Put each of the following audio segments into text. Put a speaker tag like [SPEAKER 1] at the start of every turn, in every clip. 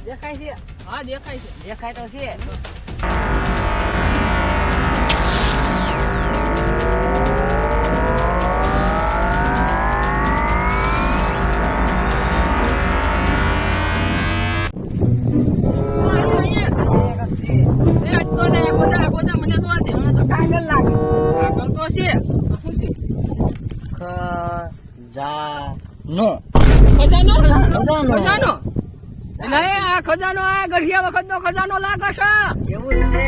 [SPEAKER 1] દેખાય છે?
[SPEAKER 2] હા દેખાય છે.
[SPEAKER 1] દેખાય તો છે. કાગળ લાગે. ખજાનો.
[SPEAKER 2] ખજાનો નહીં, આ ખજાનો આ ગઢિયા વખત નો ખજાનો લાગે છે.
[SPEAKER 1] એવું છે.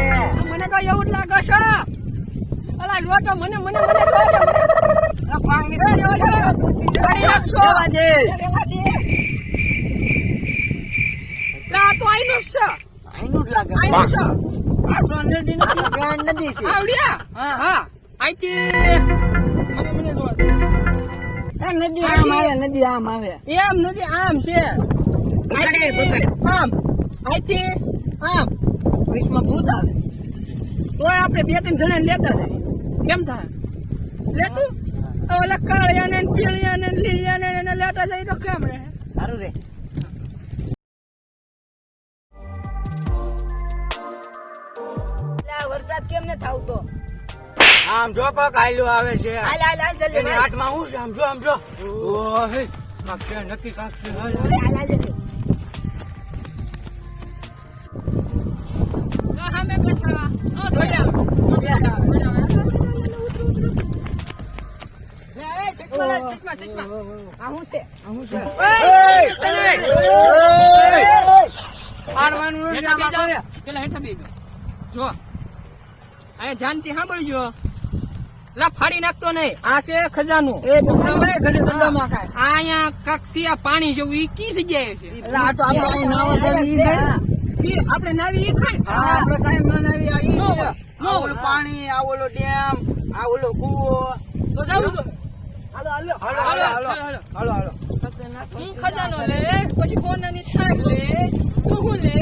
[SPEAKER 2] મને તો એવું જ લાગે છે. અલા જો તો મને મને મને જો દે મને. આ પાણી દે જો છે. ગાડી રાખશો.
[SPEAKER 1] રેવા દે.
[SPEAKER 2] રેવા દે. લા તો આઈનો છે.
[SPEAKER 1] આઈનું જ લાગે.
[SPEAKER 2] આઈનો છે. આ તો નદી
[SPEAKER 1] આ તો જ્ઞાન નદી છે.
[SPEAKER 2] આવડિયા. હા હા. આઈથી મને મને જો દે.
[SPEAKER 1] આ નદી આમ આવે, નદી આમ આવે.
[SPEAKER 2] એમ નથી આમ છે.
[SPEAKER 1] પકડે, પકડે.
[SPEAKER 2] આમ આઈથી આમ
[SPEAKER 1] વિશ્વમાં ભૂત આવે.
[SPEAKER 2] તો આપણે બે ત્રણ જણા લેતા જાય. કેમ થાય લેતું? ઓલા કાળિયા ને પીળિયા ને લીલિયા ને એને લેતા જાય તો કેમ રહે?
[SPEAKER 1] સારું રે. વરસાદ કેમ ને થાવતો?
[SPEAKER 3] આમ જો કોક આયલું આવે છે.
[SPEAKER 1] હાલ હાલ હાલ જલ્દી
[SPEAKER 3] એની હાથમાં હું છે? આમ જો આમ જો. ઓહે કાક છે, નક્કી કાક છે. હાલ, હાલ.
[SPEAKER 1] હાલ હાલ જલ્દી.
[SPEAKER 2] સામે બેઠા ધોડ્યા
[SPEAKER 1] આ હું છે?
[SPEAKER 2] જો અહીંયા જાનથી સાંભળજો. લા ફાડી નાખતો નહીં. આ છે ખજાનો. અહીંયા કક્ષિયા પાણી જેવું ઈ કી જગ્યાએ છે?
[SPEAKER 3] એટલે આ તો આપણે અહીં નાવા જવી ઈ છે.
[SPEAKER 2] આપણે નાવી ઈ ખાય.
[SPEAKER 3] હા, આપણે કાંઈ ન નાવી, આ ઈ છે.
[SPEAKER 2] નો.
[SPEAKER 3] આ ઓલું પાણી, આ ઓલો ડેમ, આ ઓલો કૂવો.
[SPEAKER 2] તો જાવું તો
[SPEAKER 3] હાલો હાલો હાલો હાલો હાલો.
[SPEAKER 2] હું ખજાનો લે પછી કોનાની થાક લે તું હું લે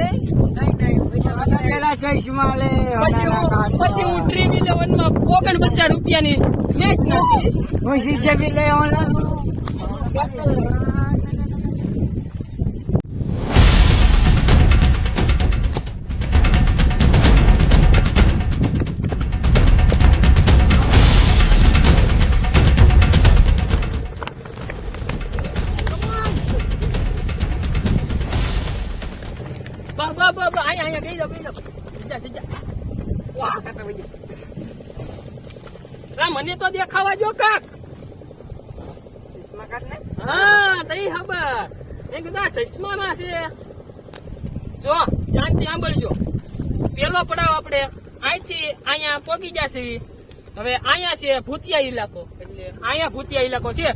[SPEAKER 3] પેલા ચશ્મા લે.
[SPEAKER 2] પછી હું ડ્રીમ 11 માં 49 રૂપિયાની મેચ નાખીશ.
[SPEAKER 3] હું શીશે બી લઈ આવવાનો.
[SPEAKER 2] બાબા અહીંયા બેસી જાઓ સીધા. વાહ કાકા વઈ જા. મને તો દેખાવા જો કાક. હા તઈ ખબર એ કીધું સસમામાં છે. જો જાનથી સાંભળજો. પેલો પડાવ આપણે અહીંથી અહીંયા પહોંચી જશે. હવે અહીંયા છે ભૂતિયા ઇલાકો. એટલે અહીંયા ભૂતિયા ઇલાકો છે.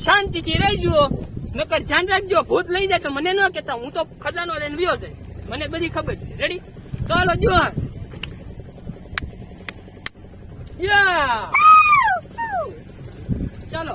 [SPEAKER 2] શાંતિથી રહેજો. નકર ધ્યાન રાખજો. ભૂત લઈ જાય તો મને ન કહેતા. હું તો ખજાનો લઈને વ્યો છે. મને બધી ખબર છે. રેડી? ચાલો જો. યા ચાલો.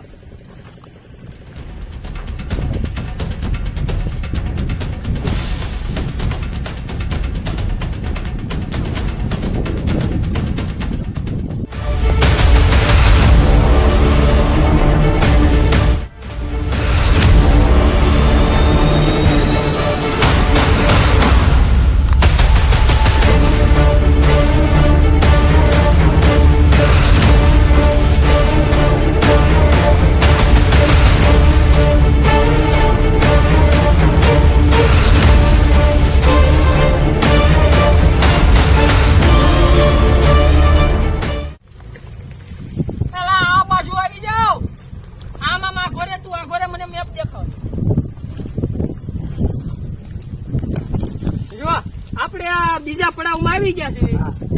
[SPEAKER 2] આપણે આ બીજા પડાવમાં આવી ગયા છે.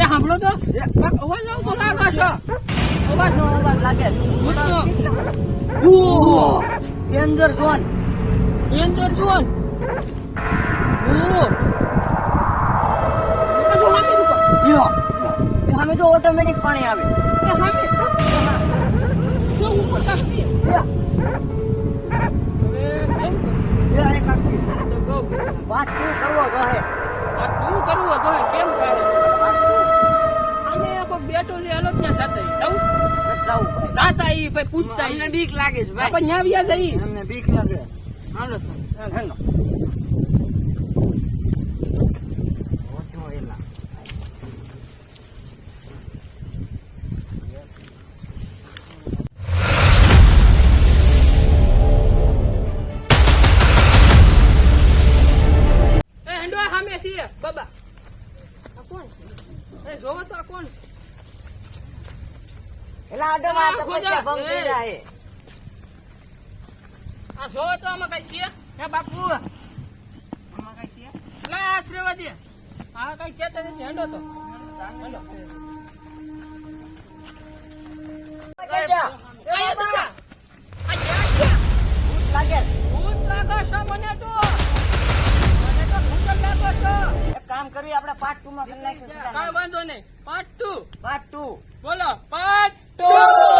[SPEAKER 2] એ સાંભળો તો અવાજ આવતો લાગે છે. અવાજ
[SPEAKER 1] લાગે
[SPEAKER 2] ભૂતનો.
[SPEAKER 1] Danger zone.
[SPEAKER 2] Danger zone.
[SPEAKER 1] અમે તો ઓટોમેટિક પાણી આવે. વાત શું કરવો જોઈએ?
[SPEAKER 2] તું કરવો જોઈએ કેમ કરે? અમે બેઠો છે હાલો ત્યાં જાતા ઈ ભાઈ પૂછતા
[SPEAKER 1] અમને બીક લાગે છે ભાઈ.
[SPEAKER 2] આપણે ન્યા વ્યા જઈ.
[SPEAKER 3] અમને બીક લાગે.
[SPEAKER 1] હાલો
[SPEAKER 3] હેલો.
[SPEAKER 2] છે બાબા આ કોણ છે એ જોવો તો આ કોણ છે
[SPEAKER 1] એલા આડો માં તો
[SPEAKER 2] ખોજા,
[SPEAKER 1] પૈસા ભંગ થઈ
[SPEAKER 2] એ.
[SPEAKER 1] જાય
[SPEAKER 2] આ જોવો તો આમાં કઈ છે હે બાપુ
[SPEAKER 1] આમાં કઈ છે
[SPEAKER 2] લા આશ્રવા દે આ કઈ કેતા નથી હેંડો તો હેંડો.
[SPEAKER 1] કેજા
[SPEAKER 2] એ બાબા આ ક્યાં છે
[SPEAKER 1] ભૂત લાગે
[SPEAKER 2] ભૂત લાગો છો મને તો ભૂત લાગો છો
[SPEAKER 1] એક કામ કરવી આપણે પાર્ટ 2 માં કરી નાખ્યું
[SPEAKER 2] કાંઈ વાંધો નહીં પાર્ટ 2
[SPEAKER 1] પાર્ટ 2
[SPEAKER 2] બોલો પાર્ટ
[SPEAKER 1] 2